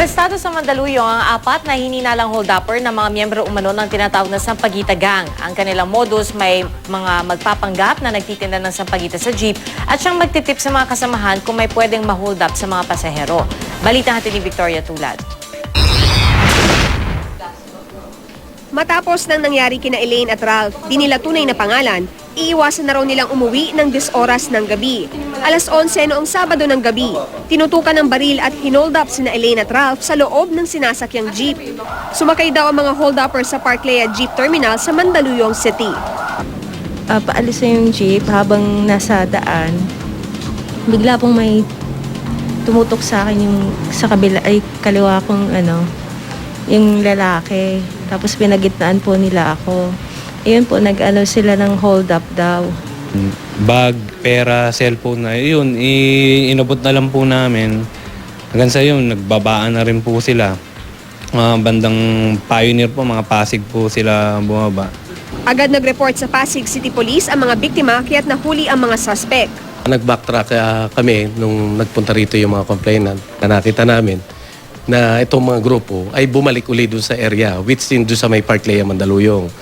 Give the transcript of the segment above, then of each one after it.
Arestado sa Mandaluyong ang apat na hininalang hold-upper ng mga miyembro umano ng tinatawag na Sampaguita Gang. Ang kanilang modus may mga magpapanggap na nagtitinda ng sampaguita sa jeep at siyang magtitip sa mga kasamahan kung may pwedeng ma-hold up sa mga pasahero. Balita natin ni Victoria Tulad. Matapos nang nangyari kina Elaine at Ralph, di nila tunay na pangalan, iiwasan na raw nilang umuwi ng 10 oras ng gabi. Alas 11 noong Sabado ng gabi, tinutukan ng baril at hinold up sina Elaine at Ralph sa loob ng sinasakyang jeep. Sumakay daw ang mga hold-uppers sa Parklea Jeep Terminal sa Mandaluyong City. Paalis na yung jeep habang nasa daan. Bigla pong may tumutok sa akin yung sa kabila ay kaliwa kong yung lalaki. Tapos pinagitnaan po nila ako. Ayun po, nag-ano sila ng hold up daw. Bag, pera, cellphone na yun, inabot na lang po namin. Hanggang sa yun, nagbabaan na rin po sila. Mga bandang Pioneer po, mga Pasig po sila bumaba. Agad nag-report sa Pasig City Police ang mga biktima kaya't nahuli ang mga suspect. Nag-backtrack kami nung nagpunta rito yung mga complainant na nakita namin na itong mga grupo ay bumalik uli doon sa area which in doon sa may Parklea Mandaluyong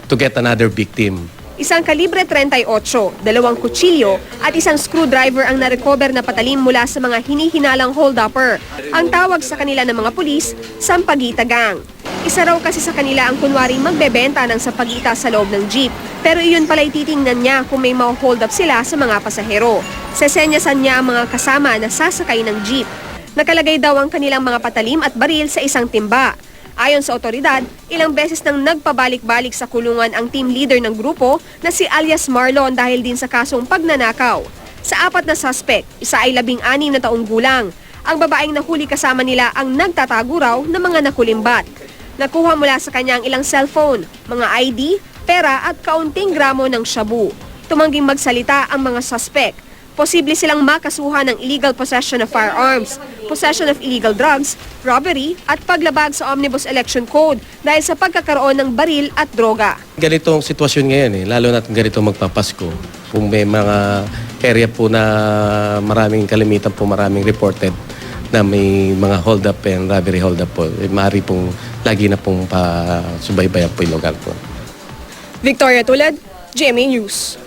to get another victim. Isang kalibre 38, 2 kutsilyo at isang screwdriver ang na-recover na patalim mula sa mga hinihinalang hold-upper. Ang tawag sa kanila ng mga pulis, Sampaguita Gang. Isa raw kasi sa kanila ang kunwaring magbebenta ng sampaguita sa loob ng jeep. Pero iyon pala'y titingnan niya kung may ma-hold up sila sa mga pasahero. Sesenyasan niya ang mga kasama na sasakay ng jeep. Nakalagay daw ang kanilang mga patalim at baril sa isang timba. Ayon sa otoridad, ilang beses nang nagpabalik-balik sa kulungan ang team leader ng grupo na si alias Marlon dahil din sa kasong pagnanakaw. Sa apat na suspect, isa ay 16 na taong gulang. Ang babaeng nahuli kasama nila ang nagtatago raw ng mga nakulimbat. Nakuha mula sa kanya ang ilang cellphone, mga ID, pera at kaunting gramo ng shabu. Tumangging magsalita ang mga suspect. Posible silang makasuhan ng illegal possession of firearms, possession of illegal drugs, robbery at paglabag sa Omnibus Election Code dahil sa pagkakaroon ng baril at droga. Ganitong sitwasyon ngayon lalo na't ganito magpapasko. Kung may mga area po na maraming kalimitan po, maraming reported na may mga hold up and robbery hold up po, maaari pong lagi na pong pasubaybayan po yung lugar po. Victoria Tulad, GMA News.